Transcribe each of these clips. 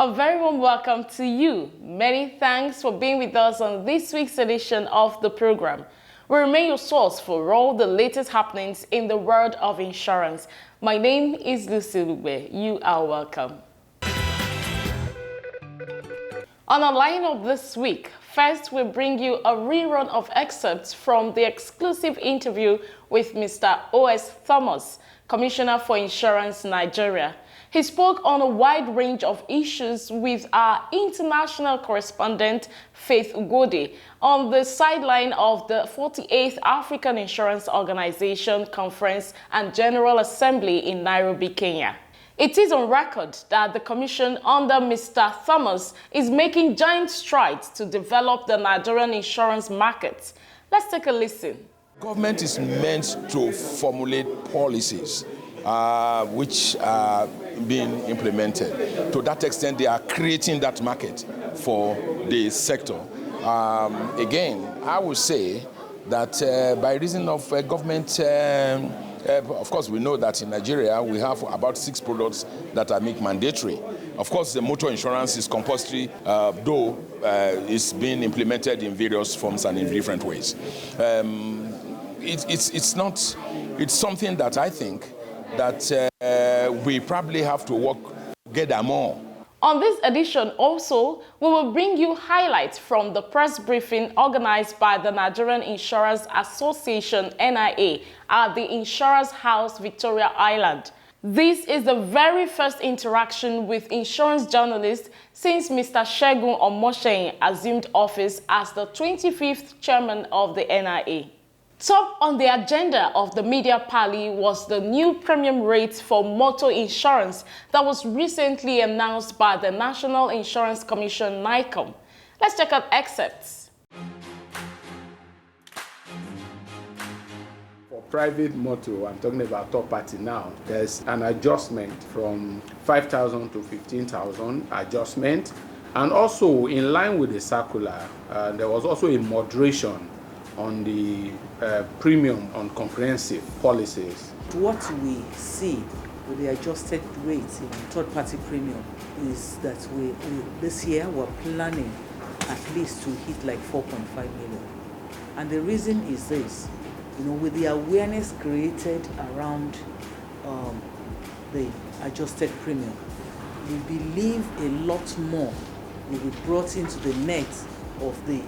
A very warm welcome to you. Many thanks for being with us on this week's edition of the program. We remain your source for all the latest happenings in the world of insurance. My name is Lucy Lube. You are welcome. On our lineup this week, first we bring you a rerun of excerpts from the exclusive interview with Mr. O.S. Thomas, Commissioner for Insurance, Nigeria. He spoke on a wide range of issues with our international correspondent, Faith Ugode, on the sideline of the 48th African Insurance Organization Conference and General Assembly in Nairobi, Kenya. It is on record that the Commission under Mr. Thomas is making giant strides to develop the Nigerian insurance market. Let's take a listen. Government is meant to formulate policies which are being implemented. To that extent, they are creating that market for the sector. Again, I would say that by reason of government, of course, we know that in Nigeria we have about 6 products that are made mandatory. Of course, the motor insurance is compulsory, though it's being implemented in various forms and in different ways. It's something that I think that we probably have to work together more. On this edition also, we will bring you highlights from the press briefing organized by the Nigerian Insurers Association, NIA, at the Insurers House, Victoria Island. This is the very first interaction with insurance journalists since Mr. Segun Omosheyin assumed office as the 25th chairman of the NIA. Top on the agenda of the media parley was the new premium rates for motor insurance that was recently announced by the National Insurance Commission, NICOM. Let's check out excerpts. For private motor, I'm talking about third party now, there's an adjustment from 5,000 to 15,000 adjustment. And also in line with the circular, there was also a moderation on the premium on comprehensive policies. What we see with the adjusted rates in third-party premium is that this year we're planning at least to hit like 4.5 million. And the reason is this, with the awareness created around the adjusted premium, we believe a lot more will be brought into the net of the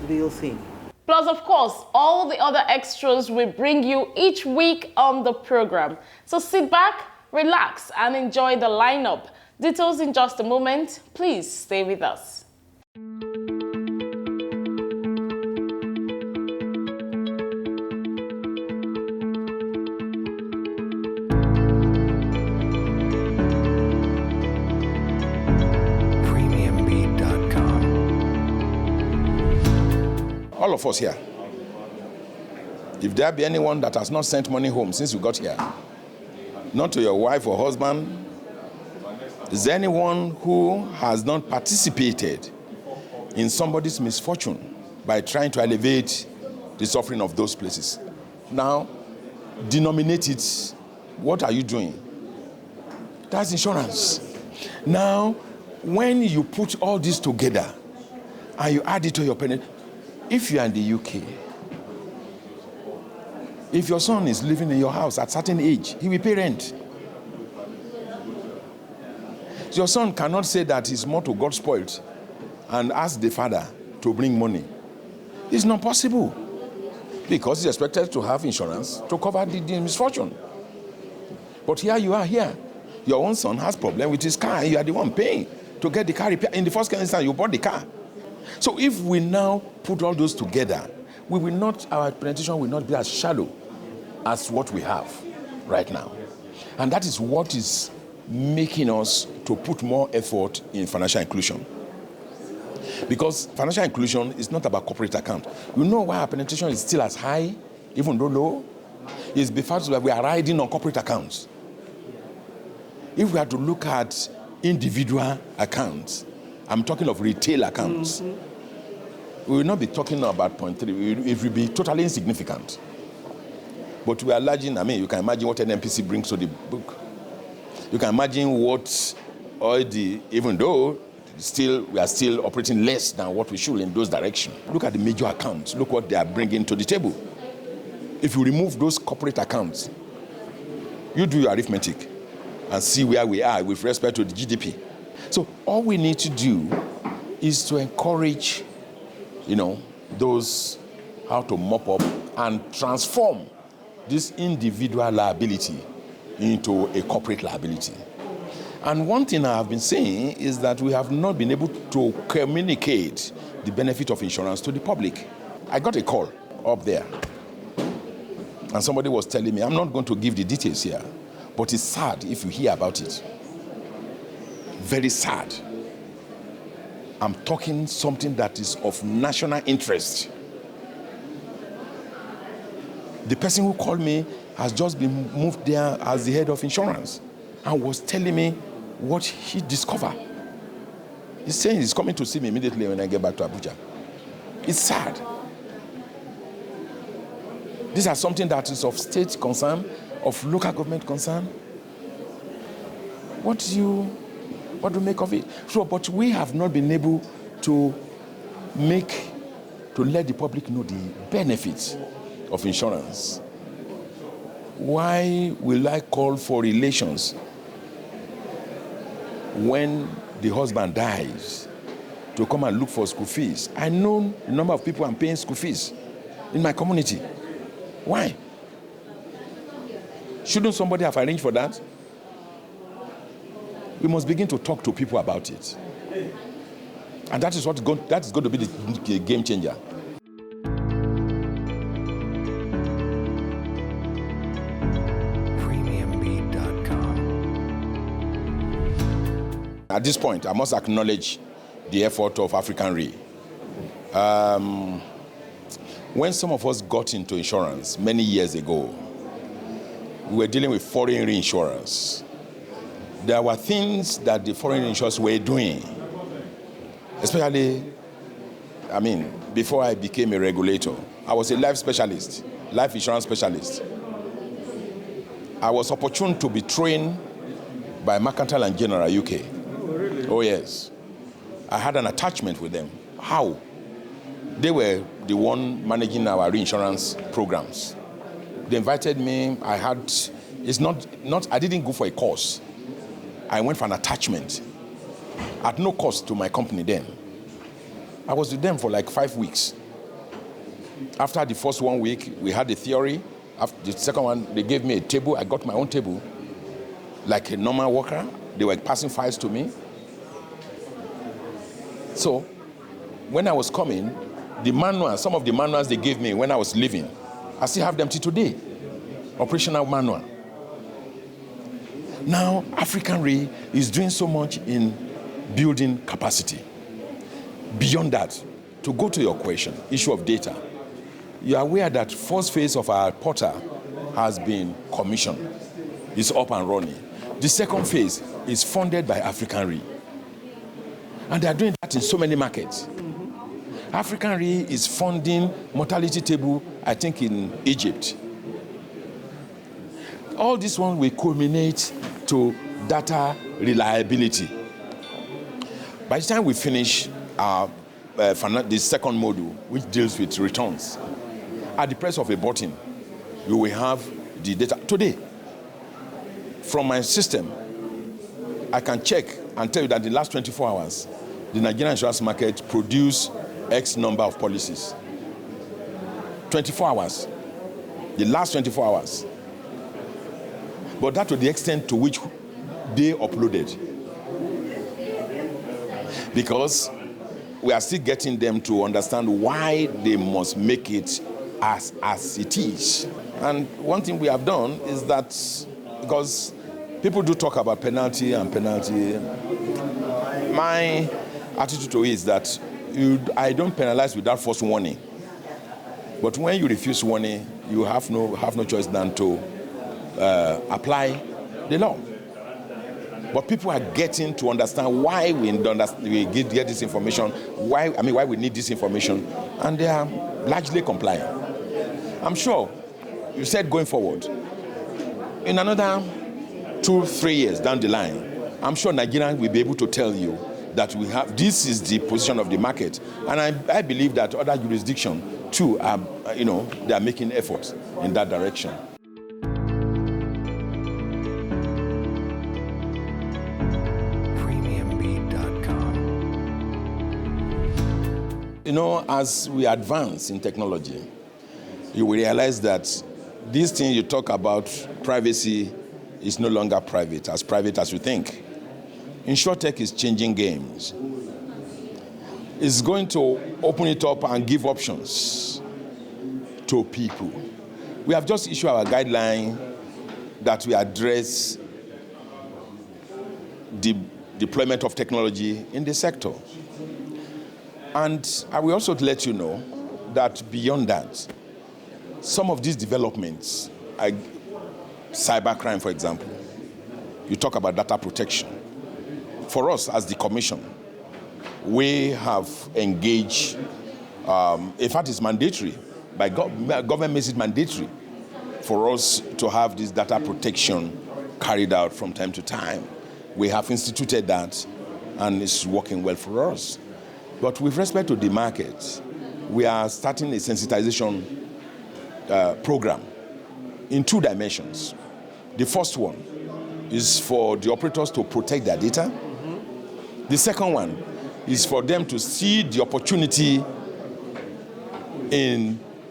real thing. Plus, of course, all the other extras we bring you each week on the program. So sit back, relax, and enjoy the lineup. Details in just a moment. Please stay with us. All of us here, if there be anyone that has not sent money home since you got here, not to your wife or husband, is there anyone who has not participated in somebody's misfortune by trying to elevate the suffering of those places? Now, denominate it. What are you doing? That's insurance. Now, when you put all this together and you add it to your penny, if you are in the UK, if your son is living in your house at a certain age, he will pay rent. Your son cannot say that his motto got spoiled and ask the father to bring money. It's not possible because he's expected to have insurance to cover the misfortune. But here you are here. Your own son has problem with his car and you are the one paying to get the car repaired. In the first instance, you bought the car. So if we now put all those together, our penetration will not be as shallow as what we have right now. And that is what is making us to put more effort in financial inclusion. Because financial inclusion is not about corporate account. You know why our penetration is still as high, even though low? It's because we are riding on corporate accounts. If we are to look at individual accounts, I'm talking of retail accounts. We will not be talking about 0.3. It will be totally insignificant. But we are larging, you can imagine what an NPC brings to the book. You can imagine what even though we are still operating less than what we should in those directions. Look at the major accounts. Look what they are bringing to the table. If you remove those corporate accounts, you do your arithmetic and see where we are with respect to the GDP. So all we need to do is to encourage, those how to mop up and transform this individual liability into a corporate liability. And one thing I have been saying is that we have not been able to communicate the benefit of insurance to the public. I got a call up there, and somebody was telling me, I'm not going to give the details here, but it's sad if you hear about it. Very sad. I'm talking something that is of national interest. The person who called me has just been moved there as the head of insurance and was telling me what he discovered. He's saying he's coming to see me immediately when I get back to Abuja. It's sad. These are something that is of state concern, of local government concern. What do you make of it? So, but we have not been able to let the public know the benefits of insurance. Why will I call for relations when the husband dies to come and look for school fees? I know the number of people I'm paying school fees in my community. Why? Shouldn't somebody have arranged for that? We must begin to talk to people about it. And that is going to be the game changer. At this point, I must acknowledge the effort of African Re. When some of us got into insurance many years ago, we were dealing with foreign reinsurers. There were things that the foreign insurers were doing, especially, before I became a regulator. I was a life insurance specialist. I was opportune to be trained by Mercantile and General UK. Oh, really? Oh, yes. I had an attachment with them. How? They were the one managing our reinsurance programs. They invited me. I didn't go for a course. I went for an attachment at no cost to my company then. I was with them for like 5 weeks. After the first 1 week, we had the theory. After the second one, they gave me a table. I got my own table. Like a normal worker, they were passing files to me. So, when I was coming, some of the manuals they gave me when I was leaving, I still have them till today. Operational manual. Now, African Re is doing so much in building capacity. Beyond that, to go to your question, issue of data, you are aware that first phase of our portal has been commissioned. It's up and running. The second phase is funded by African Re. And they are doing that in so many markets. African Re is funding mortality table, I think, in Egypt. All this one will culminate to data reliability. By the time we finish the second module, which deals with returns, at the press of a button, you will have the data. Today, from my system, I can check and tell you that the last 24 hours, the Nigerian insurance market produced X number of policies. 24 hours. The last 24 hours. But that to the extent to which they uploaded. Because we are still getting them to understand why they must make it as it is. And one thing we have done is that, because people do talk about penalty, my attitude to it is that I don't penalize without first warning. But when you refuse warning, you have no choice than to apply the law. But people are getting to understand why we get this information, why we need this information, and they are largely compliant. I'm sure you said going forward, in another 2-3 years down the line, I'm sure Nigerians will be able to tell you that this is the position of the market. And I believe that other jurisdictions too are, they are making efforts in that direction. As we advance in technology, you will realize that this thing you talk about, privacy, is no longer private as we think. InsurTech is changing games. It's going to open it up and give options to people. We have just issued our guideline that we address the deployment of technology in the sector. And I will also let you know that beyond that, some of these developments, cybercrime, for example, you talk about data protection. For us as the Commission, we have engaged, in fact it's mandatory, government makes it mandatory for us to have this data protection carried out from time to time. We have instituted that and it's working well for us. But with respect to the market, we are starting a sensitization program in 2 dimensions. The first one is for the operators to protect their data. Mm-hmm. The second one is for them to see the opportunity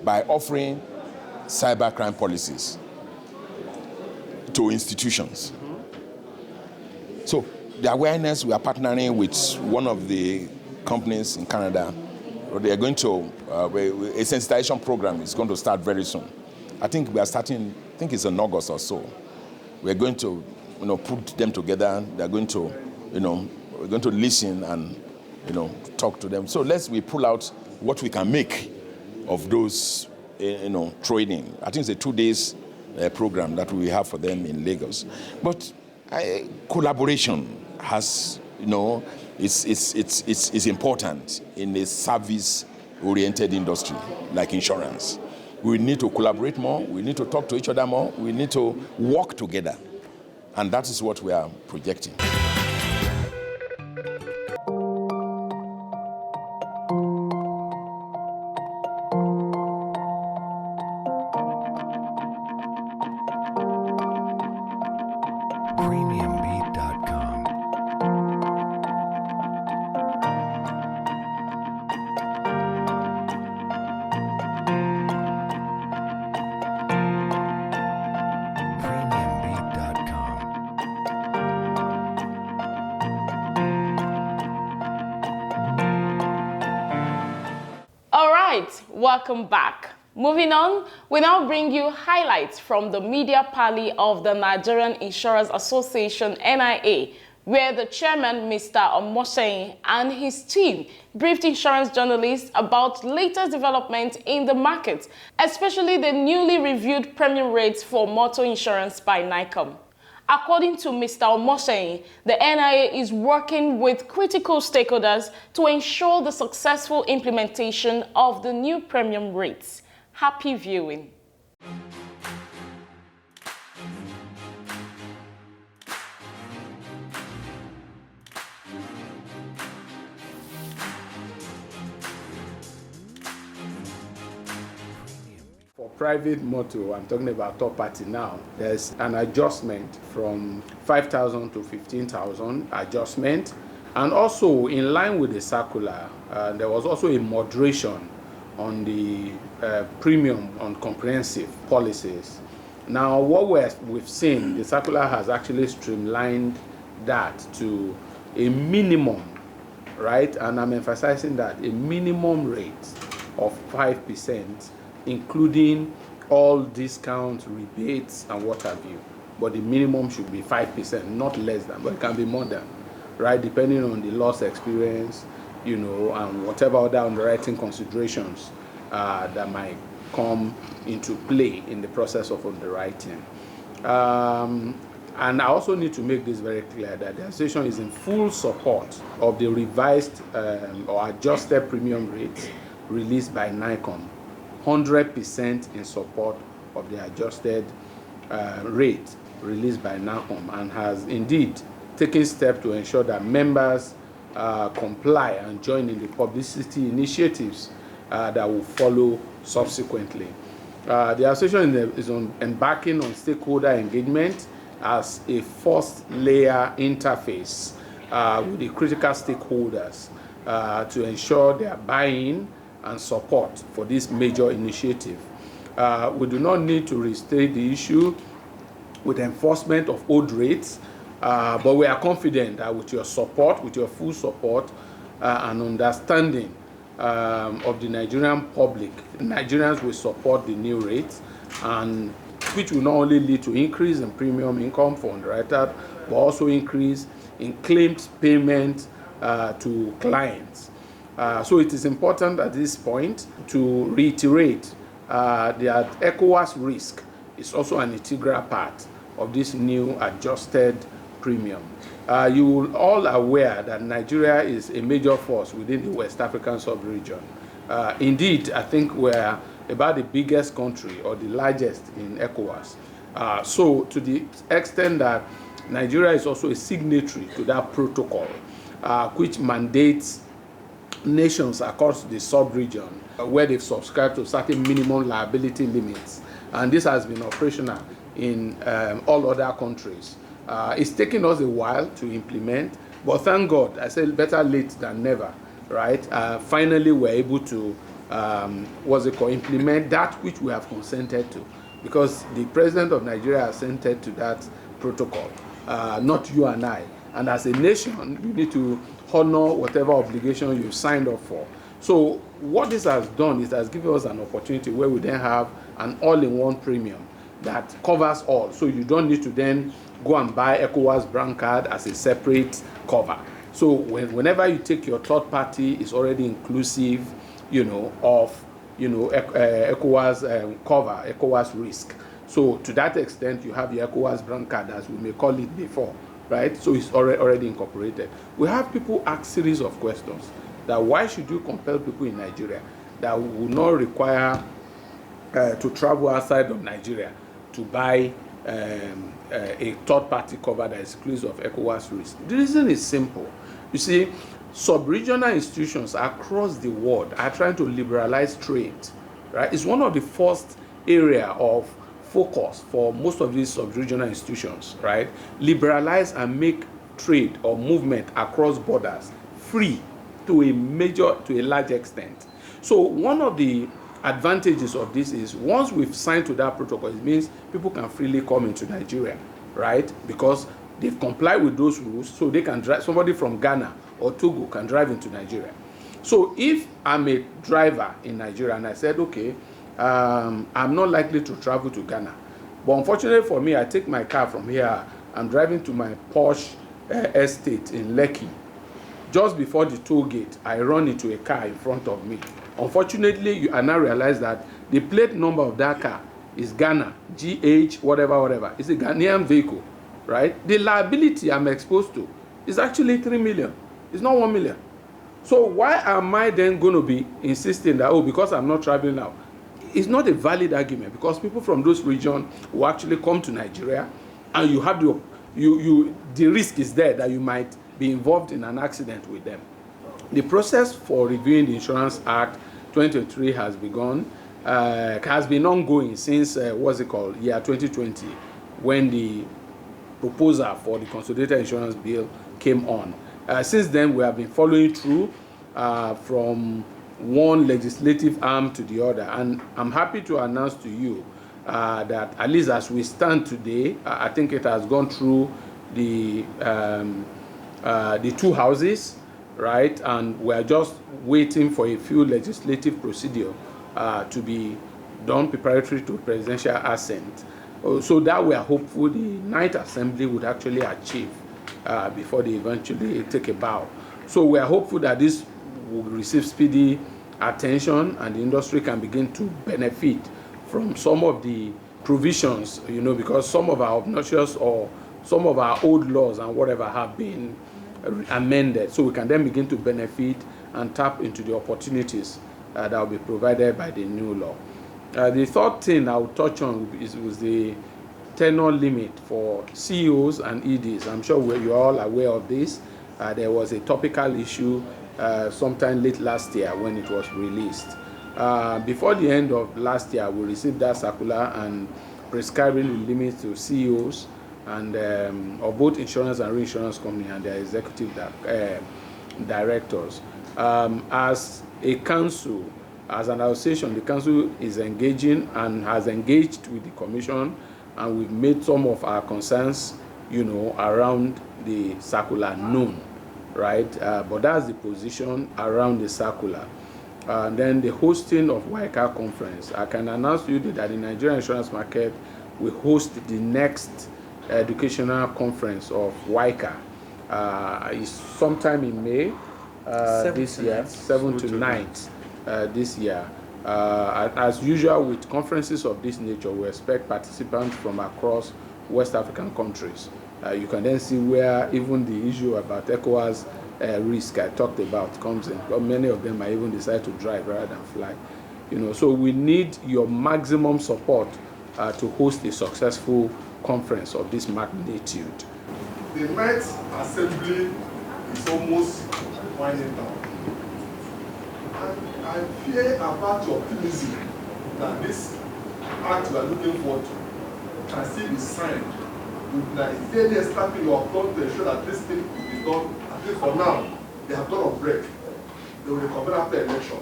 by offering cybercrime policies to institutions. Mm-hmm. So the awareness, we are partnering with one of the companies in Canada. They are going to, a sensitization program is going to start very soon. I think we are starting, I think it's in August or so. We're going to, put them together. They're going to, we're going to listen and, talk to them. So we pull out what we can make of those, training. I think it's a 2 days program that we have for them in Lagos. But collaboration has, it's important in a service-oriented industry like insurance. We need to collaborate more. We need to talk to each other more. We need to work together. And that is what we are projecting. Welcome back. Moving on, we now bring you highlights from the media parley of the Nigerian Insurers Association, NIA, where the chairman, Mr. Omoseyin, and his team briefed insurance journalists about latest developments in the market, especially the newly reviewed premium rates for motor insurance by NICOM. According to Mr. Omoseyin, the NIA is working with critical stakeholders to ensure the successful implementation of the new premium rates. Happy viewing. For private motor, I'm talking about third party now, there's an adjustment from 5,000 to 15,000 adjustment. And also in line with the circular, there was also a moderation on the premium on comprehensive policies. Now what we've seen, the circular has actually streamlined that to a minimum, right? And I'm emphasizing that a minimum rate of 5%, including all discounts, rebates, and what have you. But the minimum should be 5%, not less than, but it can be more than, right? Depending on the loss experience, and whatever other underwriting considerations that might come into play in the process of underwriting. And I also need to make this very clear that the association is in full support of the revised or adjusted premium rates released by NICOM. 100% in support of the adjusted rate released by NICOM, and has indeed taking steps to ensure that members comply and join in the publicity initiatives that will follow subsequently. The association is embarking on stakeholder engagement as a first layer interface with the critical stakeholders to ensure their buy-in and support for this major initiative. We do not need to restate the issue with enforcement of old rates, but we are confident that with your support, with your full support and understanding of the Nigerian public, Nigerians will support the new rates, and which will not only lead to increase in premium income for underwriters, but also increase in claims payment to clients. So it is important at this point to reiterate that ECOWAS risk is also an integral part of this new adjusted premium. You are all aware that Nigeria is a major force within the West African sub-region. Indeed, I think we're about the biggest country or the largest in ECOWAS. So to the extent that Nigeria is also a signatory to that protocol, which mandates nations across the sub-region where they've subscribed to certain minimum liability limits. And this has been operational in all other countries. It's taken us a while to implement, but thank God, I say better late than never, right? Finally, we're able to, implement that which we have consented to, because the President of Nigeria assented to that protocol, not you and I. And as a nation, you need to honor whatever obligation you've signed up for. So what this has done is it has given us an opportunity where we then have an all-in-one premium that covers all. So you don't need to then go and buy ECOWAS brand card as a separate cover. So whenever you take your third party, it's already inclusive, of, ECOWAS cover, ECOWAS risk. So to that extent, you have your ECOWAS brand card, as we may call it before, right? So it's already incorporated. We have people ask series of questions that why should you compel people in Nigeria that will not require to travel outside of Nigeria to buy a third-party cover that is exclusive of ECOWAS risk? The reason is simple. You see, sub-regional institutions across the world are trying to liberalize trade, right? It's one of the first area of focus for most of these sub-regional institutions, right? Liberalize and make trade or movement across borders free to a large extent. So one of the advantages of this is once we've signed to that protocol, it means people can freely come into Nigeria, right? Because they've complied with those rules, so they can drive. Somebody from Ghana or Togo can drive into Nigeria. So if I'm a driver in Nigeria and I said, okay, I'm not likely to travel to Ghana, but unfortunately for me, I take my car from here, I'm driving to my posh estate in Lekki. Just before the toll gate, I run into a car in front of me. Unfortunately, I now realize that the plate number of that car is Ghana, GH, whatever. It's a Ghanaian vehicle, right? The liability I'm exposed to is actually 3 million. It's not 1 million. So why am I then going to be insisting that, because I'm not traveling now? It's not a valid argument, because people from those regions will actually come to Nigeria, and you have the risk is there that you might be involved in an accident with them. The process for reviewing the Insurance Act 2023 has begun, has been ongoing since, year 2020, when the proposal for the Consolidated Insurance Bill came on. Since then, we have been following through from one legislative arm to the other, and I'm happy to announce to you that at least as we stand today, I think it has gone through the two houses, right? And we are just waiting for a few legislative procedure to be done preparatory to presidential assent, so that we are hopeful the Ninth Assembly would actually achieve before they eventually take a bow. So we are hopeful that this will receive speedy attention and the industry can begin to benefit from some of the provisions, because some of our obnoxious or some of our old laws and whatever have been amended, so we can then begin to benefit and tap into the opportunities that will be provided by the new law. The third thing I will touch on was the tenure limit for CEOs and EDs. I'm sure you're all aware of this. There was a topical issue sometime late last year when it was released. Before the end of last year, we received that circular and prescribing the limits to CEOs and of both insurance and reinsurance company and their executive directors. As a council, as an association, the council is engaging and has engaged with the commission, and we've made some of our concerns, around the circular known, right? But that's the position around the circular. Then the hosting of WICA conference. I can announce to you that the Nigerian insurance market will host the next educational conference of WICA. It's sometime in May this year, 7th to 9th this year. As usual with conferences of this nature, we expect participants from across West African countries. You can then see where even the issue about ECOWAS risk I talked about comes in. But many of them might even decide to drive rather than fly. So we need your maximum support to host a successful conference of this magnitude. The Met Assembly is almost winding down. And I fear about your optimism that this act we are looking forward to can still be signed. If there is something you have done to ensure that this thing is done, at least for now, they have done a break. They will recover after election.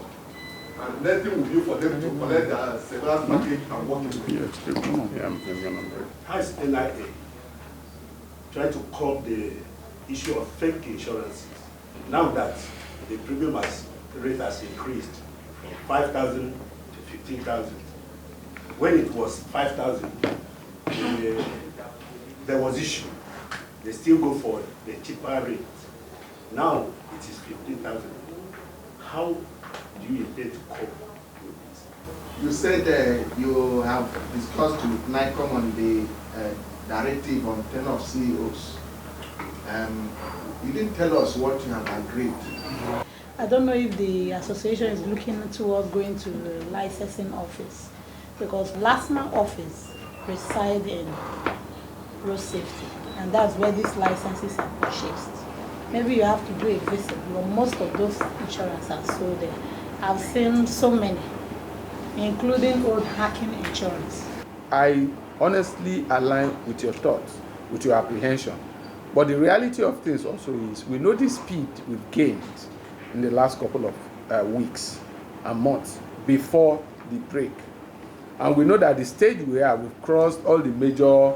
And nothing will be for them to collect their severance package and work in. How is NIA trying to curb the issue of fake insurances now that the premium rate has increased from 5,000 to 15,000? When it was 5,000, there was issue. They still go for the cheaper rate. Now it is 15,000. How do you intend to cope with this? You said you have discussed with NICOM on the directive on tenure of CEOs. You didn't tell us what you have agreed. I don't know if the association is looking towards going to the licensing office, because LASMA office resides in road safety, and that's where these licenses are purchased. Maybe you have to do a visit, but most of those insurance are sold there. I've seen so many, including old hacking insurance. I honestly align with your thoughts, with your apprehension. But the reality of things also is we know the speed we've gained in the last couple of weeks and months before the break. And we know that the stage we are, we've crossed all the major,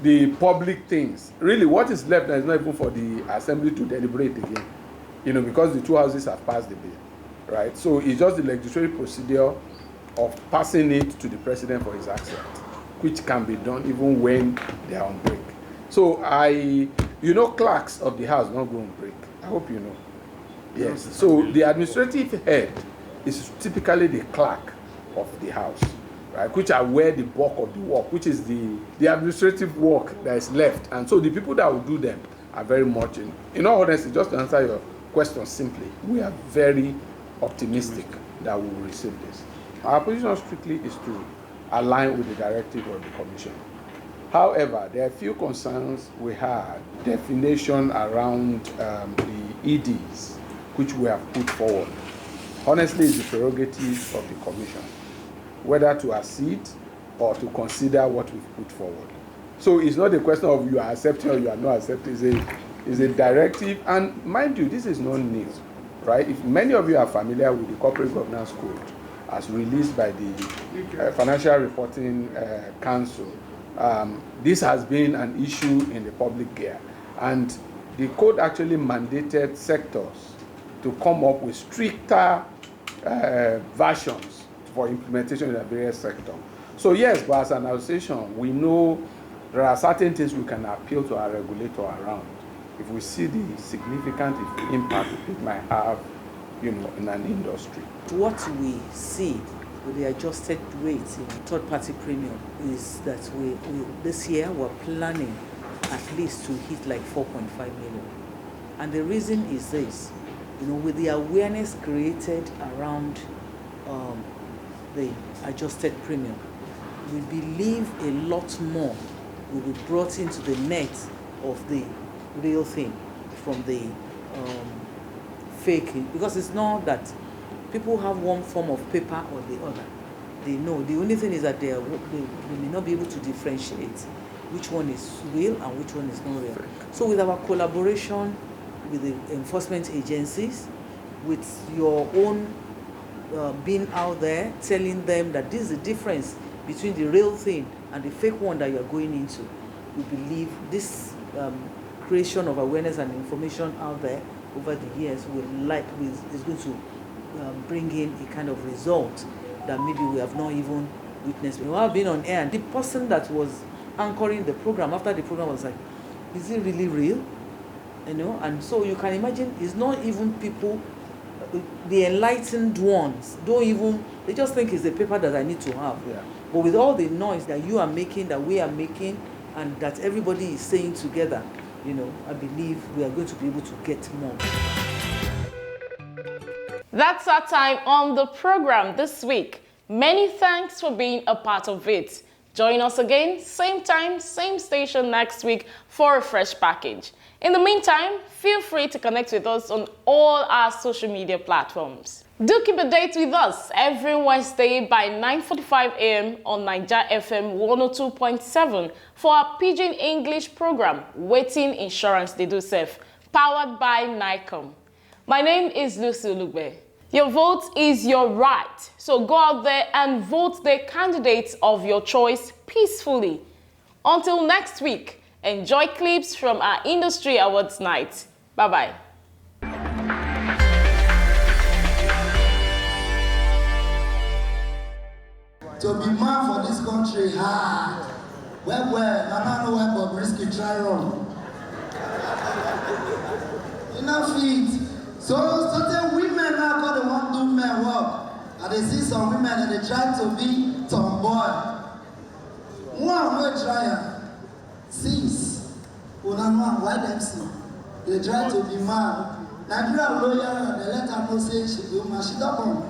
the public things. Really, what is left now is not even for the assembly to deliberate again, because the two houses have passed the bill, right? So it's just the legislative procedure of passing it to the president for his accept, which can be done even when they are on break. So clerks of the house don't go on break. I hope you know. Yes. So the administrative head is typically the clerk of the house, right? Which are where the bulk of the work, which is the administrative work that is left. And so the people that will do them are very much in all honesty, just to answer your question simply, we are very optimistic that we will receive this. Our position strictly is to align with the directive of the Commission. However, there are a few concerns we had, definition around the EDs, which we have put forward. Honestly, it's the prerogative of the Commission, whether to accede or to consider what we've put forward. So it's not a question of you are accepting or you are not accepting. It's a directive, and mind you, this is not new, right? If many of you are familiar with the Corporate Governance Code, as released by the Financial Reporting Council, this has been an issue in the public gear, and the code actually mandated sectors to come up with stricter versions for implementation in the various sectors. So yes, but as an association, we know there are certain things we can appeal to our regulator around if we see the significant impact it might have, in an industry. What we see with the adjusted rates in third-party premium is that this year we're planning at least to hit like 4.5 million. And the reason is this, with the awareness created around the adjusted premium, we believe a lot more will be brought into the net of the real thing from the fake, because it's not that people have one form of paper or the other. They know. The only thing is that they may not be able to differentiate which one is real and which one is not real. So with our collaboration with the enforcement agencies, with your own being out there, telling them that this is the difference between the real thing and the fake one that you're going into, we believe this creation of awareness and information out there over the years is going to bring in a kind of result that maybe we have not even witnessed. We have been on air, and the person that was anchoring the program after the program was like, is it really real? You know, and so you can imagine it's not even people, the enlightened ones, they just think it's the paper that I need to have. Yeah. But with all the noise that you are making, that we are making, and that everybody is saying together, you know, I believe we are going to be able to get more. That's our time on the program this week. Many thanks for being a part of it. Join us again, same time, same station next week for a fresh package. In the meantime, feel free to connect with us on all our social media platforms. Do keep a date with us every Wednesday by 9:45 a.m. on Niger FM 102.7 for our Pidgin English program, Waiting Insurance They Do Safe, powered by NICOM. My name is Lucy Ulugbe. Your vote is your right, so go out there and vote the candidates of your choice peacefully. Until next week, enjoy clips from our Industry Awards night. Bye-bye. To be man for this country hard. Well, I don't know where Bobrisky try run. Enough feet. So certain women now call they want to do men work. And they see some women and they try to be tomboy. One will try since why them see? They try to be man. Nigeria lawyer and they let her know say she do man, she don't come.